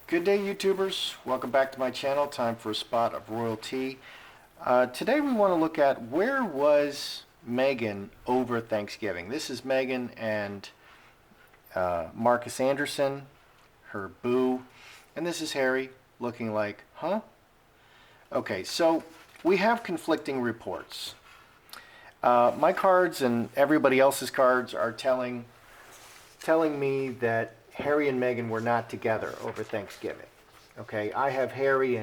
Good day, YouTubers. Welcome back to my channel. Time for a spot of royalty. Today we want to look at where was Meghan over Thanksgiving. This is Meghan and Marcus Anderson, her boo, and this is Harry looking like, huh? Okay, so we have conflicting reports. My cards and everybody else's cards are telling me that Harry and Meghan were not together over Thanksgiving. Okay, I have Harry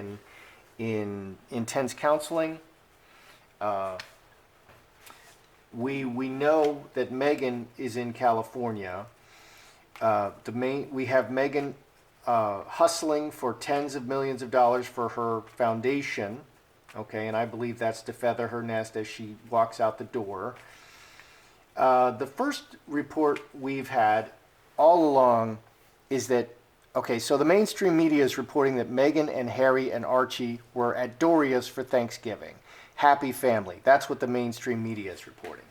in intense counseling. We know that Meghan is in California. We have Meghan hustling for tens of millions of dollars for her foundation. Okay, and I believe that's to feather her nest as she walks out the door. The first report we've had all along is that, okay, so the mainstream media is reporting that Meghan and Harry and Archie were at Doria's for Thanksgiving. Happy family. That's what the mainstream media is reporting.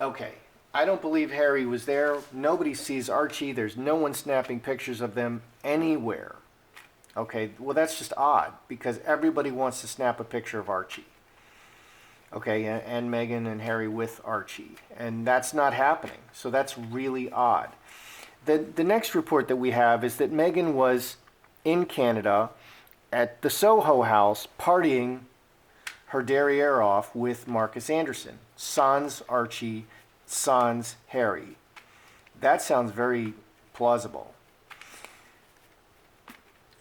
Okay, I don't believe Harry was there. Nobody sees Archie. There's no one snapping pictures of them anywhere. Okay, well, that's just odd because everybody wants to snap a picture of Archie. Okay, and Meghan and Harry with Archie. And that's not happening. So that's really odd. The next report that we have is that Meghan was in Canada at the Soho house partying her derriere off with Marcus Anderson. Sans Archie, sans Harry. That sounds very plausible.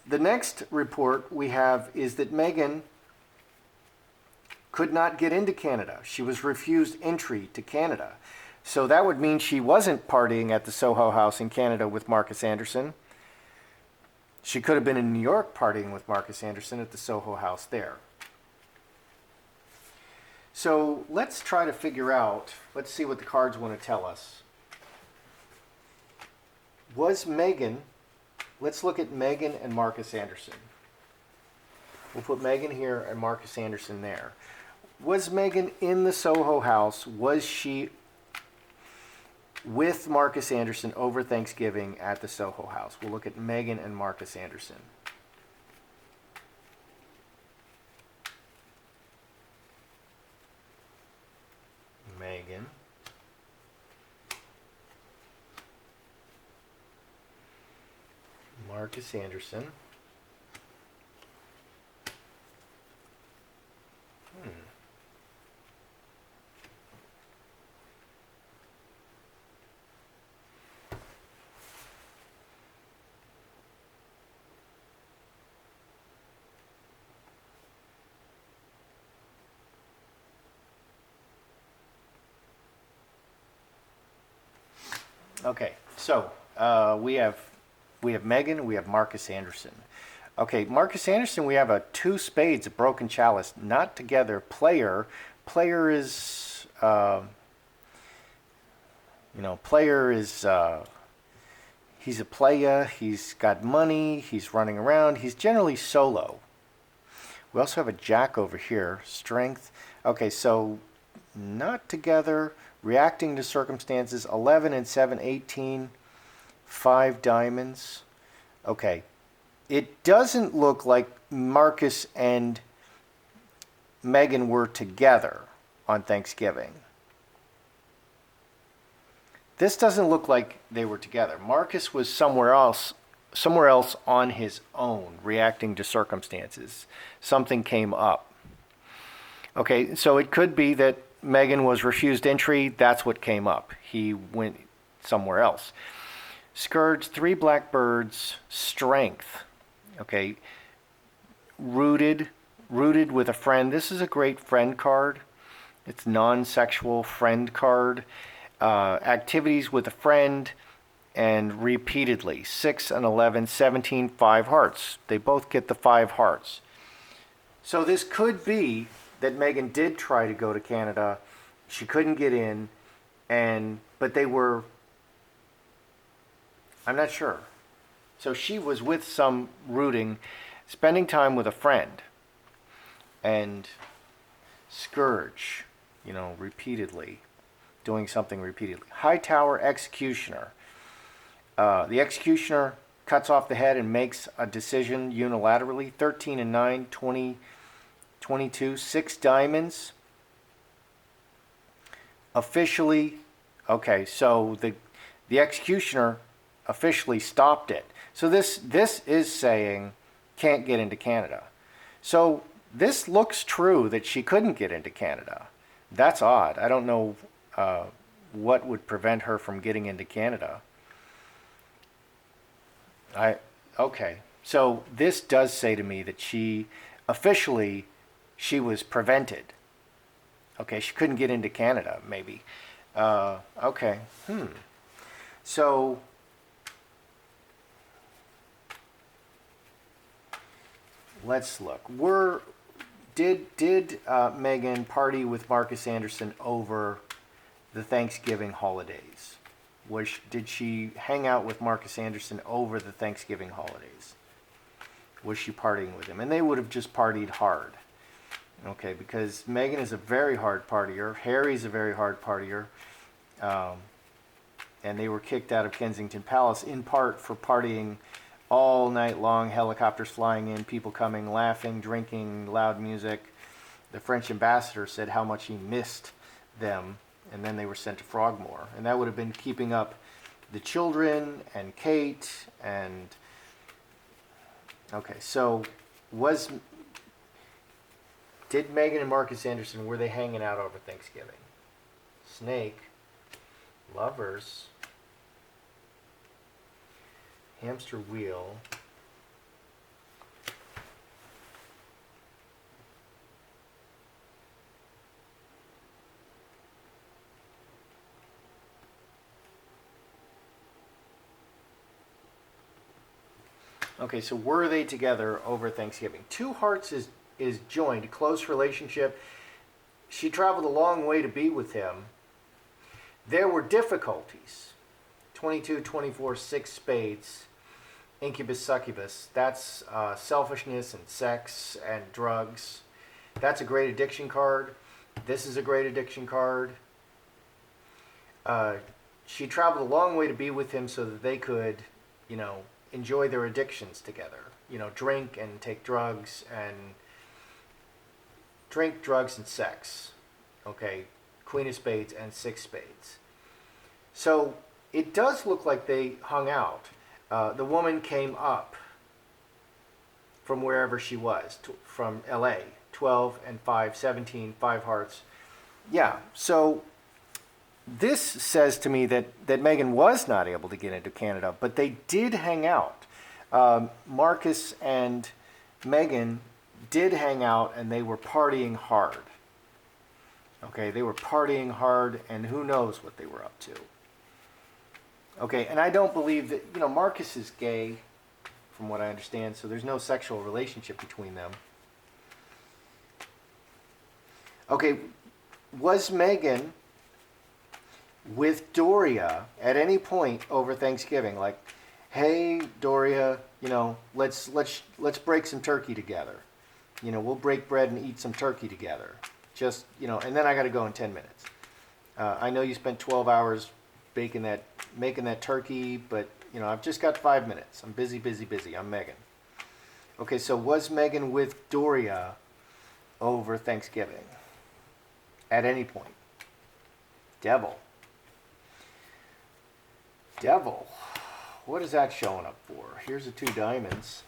The next report we have is that Meghan could not get into Canada. She was refused entry to Canada. So that would mean she wasn't partying at the Soho house in Canada with Marcus Anderson. She could have been in New York partying with Marcus Anderson at the Soho house there. So let's try to figure out, let's see what the cards want to tell us. Was Meghan, let's look at Meghan and Marcus Anderson. We'll put Meghan here and Marcus Anderson there. Was Meghan in the Soho house? Was she with Marcus Anderson over Thanksgiving at the Soho house? We'll look at Meghan and Marcus Anderson. Meghan. Marcus Anderson. Okay, so we have Meghan, we have Marcus Anderson. Okay, Marcus Anderson, we have a two spades, a broken chalice, not together. Player is, player is, he's a playa, he's got money, he's running around, he's generally solo. We also have a jack over here, strength. Okay, so not together, reacting to circumstances, 11 and 7, 18, 5 diamonds. Okay, it doesn't look like Marcus and Meghan were together on Thanksgiving. This doesn't look like they were together. Marcus was somewhere else on his own, reacting to circumstances. Something came up. Okay, so it could be that Meghan was refused entry. That's what came up. He went somewhere else. Scourge, 3 blackbirds, strength. Okay, rooted with a friend. This is a great friend card. It's non-sexual friend card. Activities with a friend and repeatedly. 6 and 11, 17, 5 hearts. They both get the 5 hearts. So this could be that Meghan did try to go to Canada. She couldn't get in, but they were, I'm not sure. So she was with some rooting, spending time with a friend. And Scourge, repeatedly, doing something repeatedly. High Tower, Executioner. The Executioner cuts off the head and makes a decision unilaterally. 13 and 9, 20, 22, 6 diamonds. Officially, okay, so the executioner officially stopped it. So this is saying can't get into Canada. So this looks true that she couldn't get into Canada. That's odd. I don't know what would prevent her from getting into Canada. Okay. So this does say to me that she was prevented. Okay, she couldn't get into Canada, maybe. Okay. So let's look. Did Meghan party with Marcus Anderson over the Thanksgiving holidays? Did she hang out with Marcus Anderson over the Thanksgiving holidays? Was she partying with him? And they would have just partied hard. Okay, because Meghan is a very hard partier. Harry's a very hard partier. And they were kicked out of Kensington Palace in part for partying all night long, helicopters flying in, people coming, laughing, drinking, loud music. The French ambassador said how much he missed them, and then they were sent to Frogmore. And that would have been keeping up the children and Kate and... Okay, so did Meghan and Marcus Anderson, were they hanging out over Thanksgiving? Snake, lovers, hamster wheel, okay, so were they together over Thanksgiving? Two hearts is joined, a close relationship. She traveled a long way to be with him. There were difficulties. 22, 24, 6 spades, incubus, succubus. That's selfishness and sex and drugs. That's a great addiction card. This is a great addiction card. She traveled a long way to be with him so that they could, enjoy their addictions together. Drink and take drugs and drink, drugs, and sex. Okay, Queen of Spades and 6 spades. So it does look like they hung out. The woman came up from wherever she was, from LA, 12 and 5, 17, 5 hearts. Yeah, so this says to me that Meghan was not able to get into Canada, but they did hang out. Marcus and Meghan did hang out, and they were partying hard. Okay, they were partying hard, and who knows what they were up to. Okay, and I don't believe that, Marcus is gay, from what I understand, so there's no sexual relationship between them. Okay, was Meghan with Doria at any point over Thanksgiving? Like, hey, Doria, let's break some turkey together. We'll break bread and eat some turkey together. Just, and then I got to go in 10 minutes. I know you spent 12 hours making that turkey, but, I've just got 5 minutes. I'm busy. I'm Meghan. Okay, so was Meghan with Doria over Thanksgiving at any point? Devil. What is that showing up for? Here's the 2 diamonds.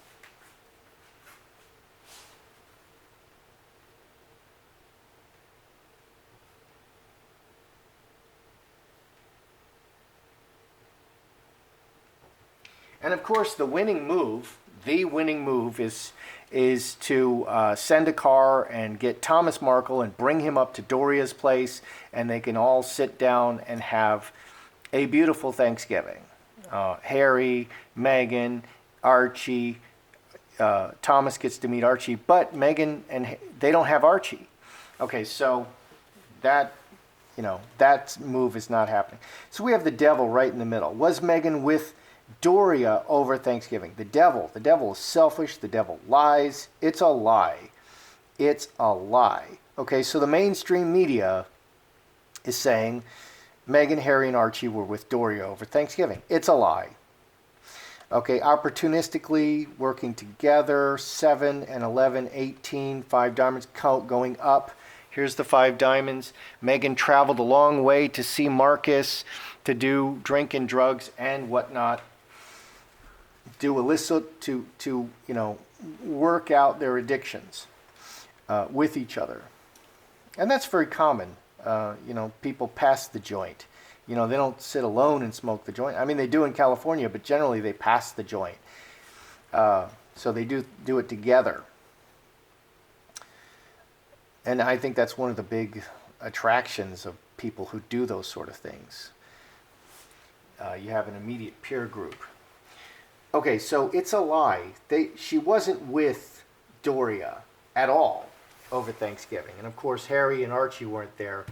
And of course, the winning move is to send a car and get Thomas Markle and bring him up to Doria's place, and they can all sit down and have a beautiful Thanksgiving. Harry, Meghan, Archie, Thomas gets to meet Archie, but Meghan and they don't have Archie. Okay, so that move is not happening. So we have the devil right in the middle. Was Meghan with Doria over Thanksgiving? The devil is selfish. The devil lies. It's a lie. Okay, so the mainstream media is saying Meghan, Harry, and Archie were with Doria over Thanksgiving. It's a lie. Okay, opportunistically working together, 7 and 11, 18, 5 diamonds going up. Here's the 5 diamonds. Meghan traveled a long way to see Marcus, to do drink and drugs and whatnot, do illicit, to work out their addictions with each other. And that's very common. People pass the joint. They don't sit alone and smoke the joint. I mean, they do in California, but generally they pass the joint. So they do it together. And I think that's one of the big attractions of people who do those sort of things. You have an immediate peer group. Okay, so it's a lie. She wasn't with Doria at all over Thanksgiving. And of course, Harry and Archie weren't there.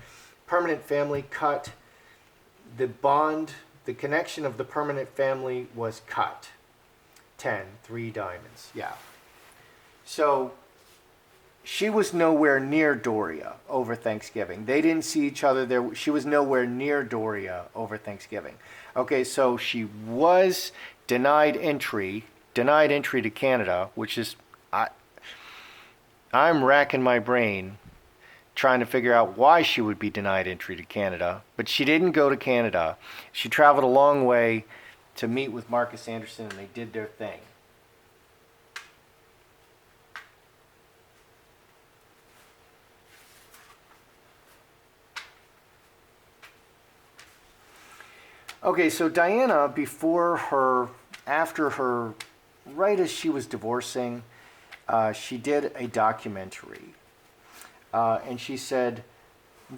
Permanent family cut. The bond, the connection of the permanent family was cut. 10, 3 diamonds. Yeah. So she was nowhere near Doria over Thanksgiving. They didn't see each other there. She was nowhere near Doria over Thanksgiving. Okay, so she was denied entry to Canada, which is, I'm racking my brain trying to figure out why she would be denied entry to Canada. But she didn't go to Canada. She traveled a long way to meet with Marcus Anderson, and they did their thing. Okay, so Diana, right as she was divorcing, she did a documentary. And she said,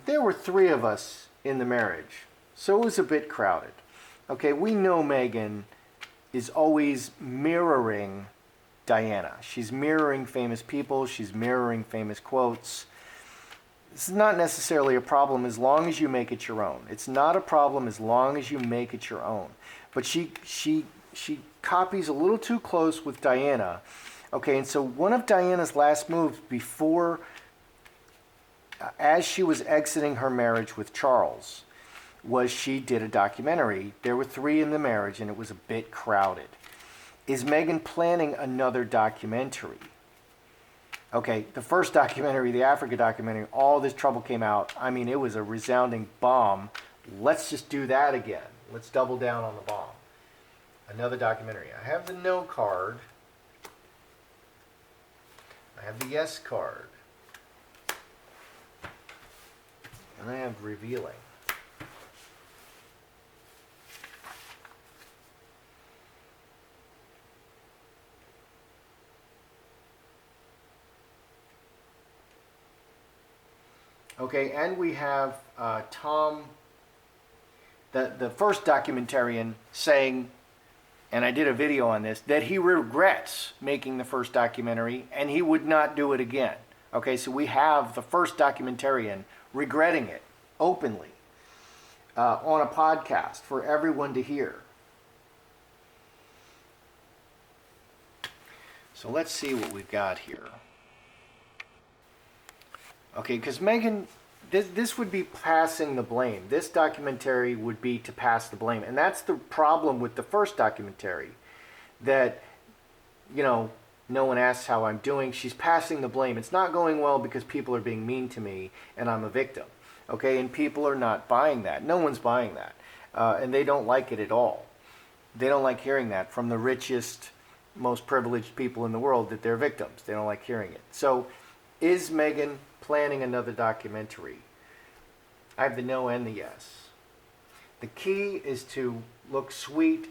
there were 3 of us in the marriage, so it was a bit crowded. Okay, we know Meghan is always mirroring Diana. She's mirroring famous people. She's mirroring famous quotes. This is not necessarily a problem as long as you make it your own. It's not a problem as long as you make it your own. But she copies a little too close with Diana. Okay, and so one of Diana's last moves before, as she was exiting her marriage with Charles, was she did a documentary. There were 3 in the marriage, and it was a bit crowded. Is Meghan planning another documentary? Okay, the first documentary, the Africa documentary, all this trouble came out. I mean, it was a resounding bomb. Let's just do that again. Let's double down on the bomb. Another documentary. I have the no card. I have the yes card. And I have revealing. Okay, and we have Tom, the first documentarian, saying, and I did a video on this, that he regrets making the first documentary and he would not do it again. Okay, so we have the first documentarian regretting it openly on a podcast for everyone to hear. So let's see what we've got here. Okay, because Meghan, this would be passing the blame. This documentary would be to pass the blame. And that's the problem with the first documentary. That, no one asks how I'm doing. She's passing the blame. It's not going well because people are being mean to me and I'm a victim. Okay, and people are not buying that. No one's buying that. And they don't like it at all. They don't like hearing that from the richest, most privileged people in the world, that they're victims. They don't like hearing it. So, is Meghan planning another documentary? I have the no and the yes. The key is to look sweet.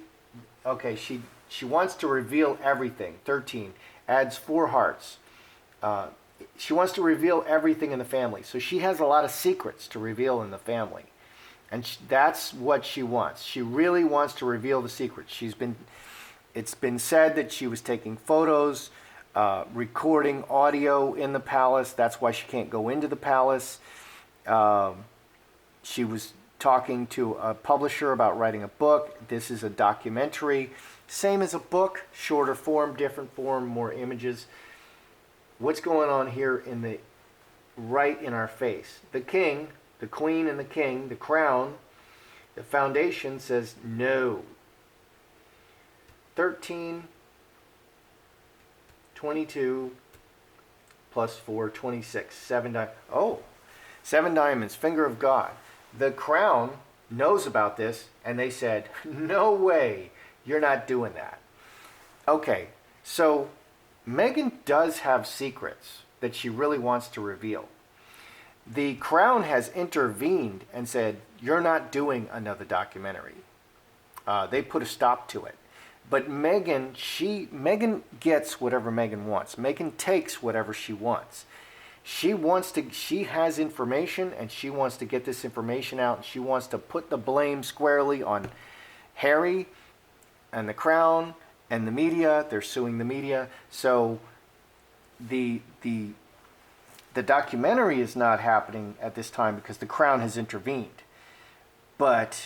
Okay, she wants to reveal everything. 13 adds 4 hearts. She wants to reveal everything in the family. So she has a lot of secrets to reveal in the family. And that's what she wants. She really wants to reveal the secrets. It's been said that she was taking photos, recording audio in the palace. That's why she can't go into the palace. She was talking to a publisher about writing a book. This is a documentary. Same as a book, shorter form, different form, more images. What's going on here right in our face? The king, the queen and the king, the crown, the foundation says no. 13, 22, plus 4, 26. 7 diamonds. Oh, 7 diamonds, finger of God. The crown knows about this, and they said, no way, you're not doing that. Okay, so Meghan does have secrets that she really wants to reveal. The crown has intervened and said, you're not doing another documentary. They put a stop to it. But Meghan gets whatever Meghan wants. Meghan takes whatever she wants. She has information, and she wants to get this information out, and she wants to put the blame squarely on Harry and the crown and the media. They're suing the media. So the documentary is not happening at this time because the crown has intervened. But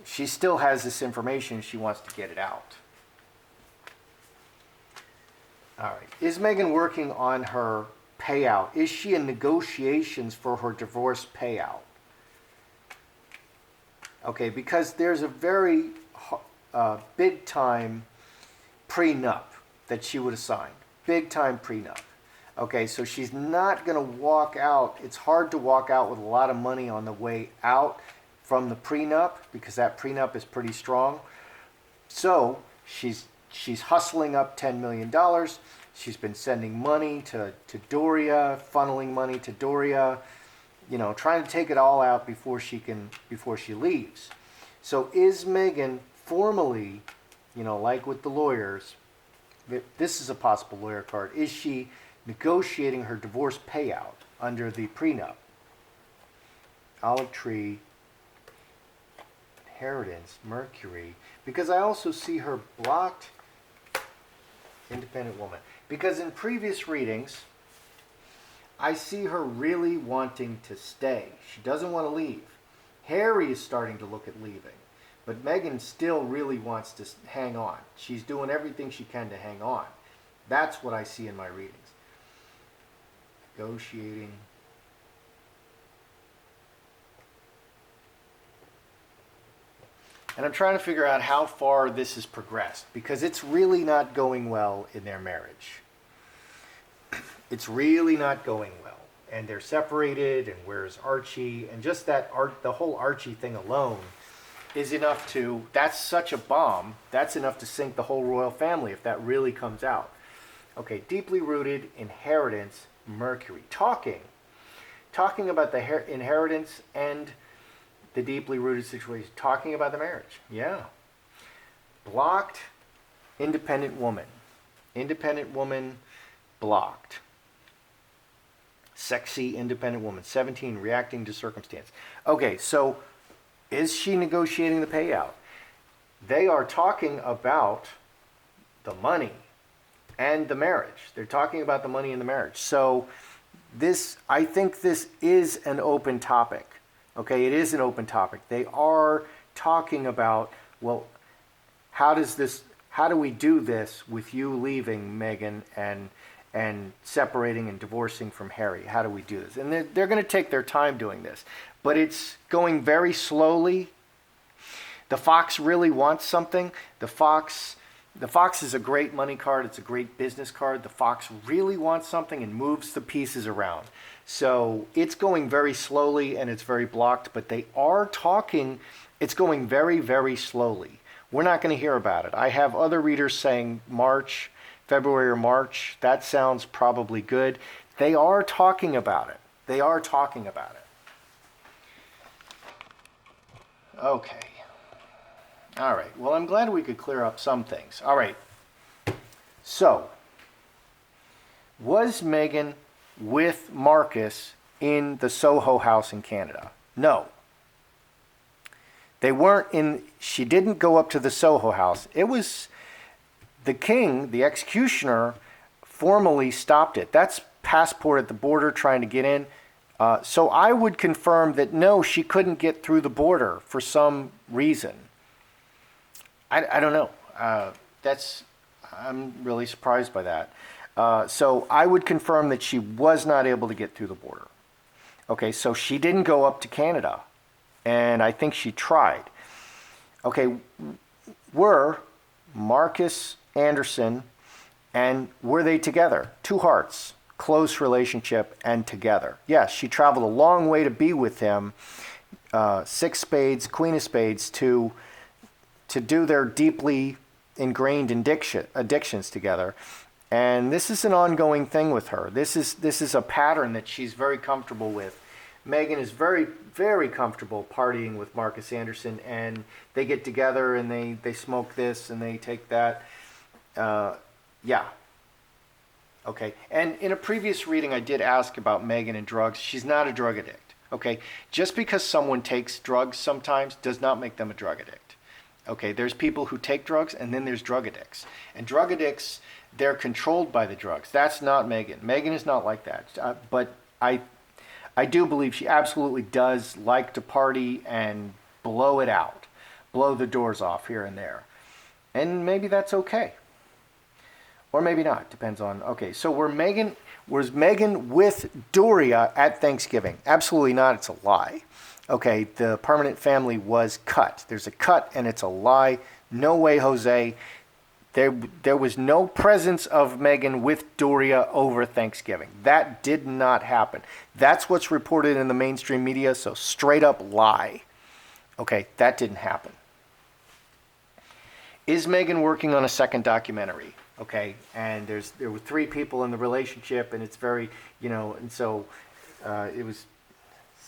she still has this information. She wants to get it out. All right. Is Meghan working on her payout? Is she in negotiations for her divorce payout? Okay, because there's a very big time prenup that she would have signed. Big time prenup. Okay, so she's not going to walk out. It's hard to walk out with a lot of money on the way out from the prenup because that prenup is pretty strong. So she's hustling up $10 million. She's been sending money to Doria, funneling money to Doria, trying to take it all out before she leaves. So is Meghan formally, like with the lawyers, this is a possible lawyer card, is she negotiating her divorce payout under the prenup? Olive tree, inheritance, Mercury, because I also see her blocked, independent woman. Because in previous readings, I see her really wanting to stay. She doesn't want to leave. Harry is starting to look at leaving. But Meghan still really wants to hang on. She's doing everything she can to hang on. That's what I see in my readings. Negotiating. And I'm trying to figure out how far this has progressed, because it's really not going well in their marriage. It's really not going well. And they're separated, and where's Archie? And just the whole Archie thing alone is enough to, that's such a bomb, that's enough to sink the whole royal family if that really comes out. Okay, deeply rooted inheritance, Mercury. Talking about the inheritance and the deeply rooted situation. Talking about the marriage. Yeah. Blocked, independent woman. Independent woman, blocked. Sexy, independent woman. 17, reacting to circumstance. Okay, so is she negotiating the payout? They are talking about the money and the marriage. They're talking about the money and the marriage. So I think this is an open topic. Okay, it is an open topic. They are talking about, well, how do we do this with you leaving, Meghan, and separating and divorcing from Harry? How do we do this? And they're going to take their time doing this. But it's going very slowly. The Fox really wants something. The Fox is a great money card. It's a great business card. The Fox really wants something and moves the pieces around. So it's going very slowly and it's very blocked, but they are talking. It's going very, very slowly. We're not going to hear about it. I have other readers saying February or March. That sounds probably good. They are talking about it. They are talking about it. Okay. All right. Well, I'm glad we could clear up some things. All right. So, was Meghan with Marcus in the Soho house in Canada? No. They weren't in, she didn't go up to the Soho house. It was the king, the executioner, formally stopped it. That's passport at the border trying to get in. So I would confirm that no, she couldn't get through the border for some reason. I don't know. I'm really surprised by that. So I would confirm that she was not able to get through the border. Okay, so she didn't go up to Canada, and I think she tried. okay, were Marcus Anderson, and were they together? Two hearts, close relationship, and together. Yes, she traveled a long way to be with him, six spades, queen of spades, to do their deeply ingrained addictions together. And this is an ongoing thing with her. This is a pattern that she's very comfortable with. Meghan is very, very comfortable partying with Marcus Anderson, and they get together and they smoke this and they take that. Yeah. Okay. And in a previous reading, I did ask about Meghan and drugs. She's not a drug addict. Okay. Just because someone takes drugs sometimes does not make them a drug addict. Okay. There's people who take drugs, and then there's drug addicts. And drug addicts, they're controlled by the drugs. That's not Meghan. Meghan is not like that. But I do believe she absolutely does like to party and blow it out, blow the doors off here and there. And maybe that's okay. Or maybe not, depends on, okay, so was Meghan with Doria at Thanksgiving? Absolutely not, it's a lie. Okay, the permanent family was cut. There's a cut and it's a lie. No way, Jose. There was no presence of Meghan with Doria over Thanksgiving. That did not happen. That's what's reported in the mainstream media, so straight up lie. Okay, that didn't happen. Is Meghan working on a second documentary? Okay, and there were three people in the relationship, and it's very, and so it was.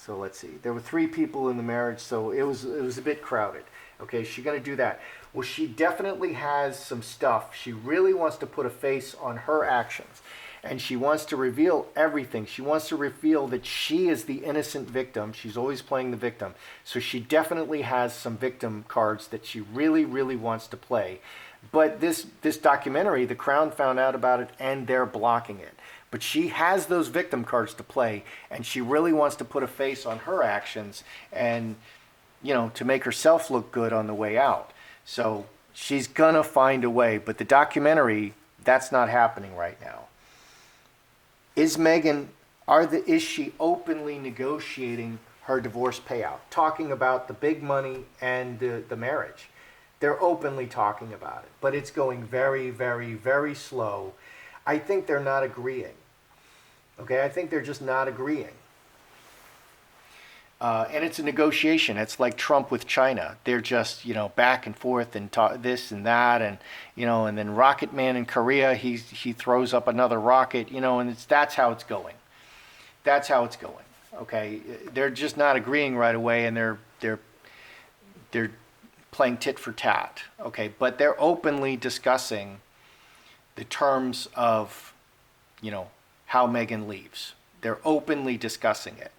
So let's see. There were three people in the marriage, so it was a bit crowded. Okay, is she going to do that? Well, she definitely has some stuff. She really wants to put a face on her actions, and she wants to reveal everything. She wants to reveal that she is the innocent victim. She's always playing the victim. So she definitely has some victim cards that she really, really wants to play. But this documentary, The Crown found out about it, and they're blocking it. But she has those victim cards to play, and she really wants to put a face on her actions and, to make herself look good on the way out. So she's going to find a way. But the documentary, that's not happening right now. Is she openly negotiating her divorce payout? Talking about the big money and the marriage. They're openly talking about it, but it's going very, very, very slow. I think they're not agreeing. Okay, I think they're just not agreeing. And it's a negotiation. It's like Trump with China. They're just, back and forth and this and that, and and then Rocket Man in Korea, he throws up another rocket, and that's how it's going. That's how it's going. Okay, they're just not agreeing right away, and they're playing tit for tat. Okay, but they're openly discussing the terms of, how Meghan leaves. They're openly discussing it.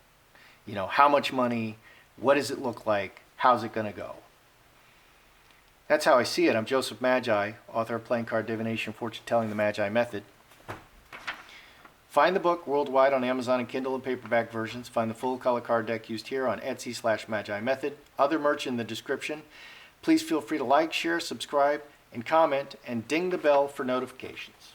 How much money, what does it look like, how's it going to go? That's how I see it. I'm Joseph Magi, author of Playing Card Divination, Fortune Telling, the Magi Method. Find the book worldwide on Amazon and Kindle and paperback versions. Find the full color card deck used here on Etsy/Magi Method. Other merch in the description. Please feel free to like, share, subscribe, and comment, and ding the bell for notifications.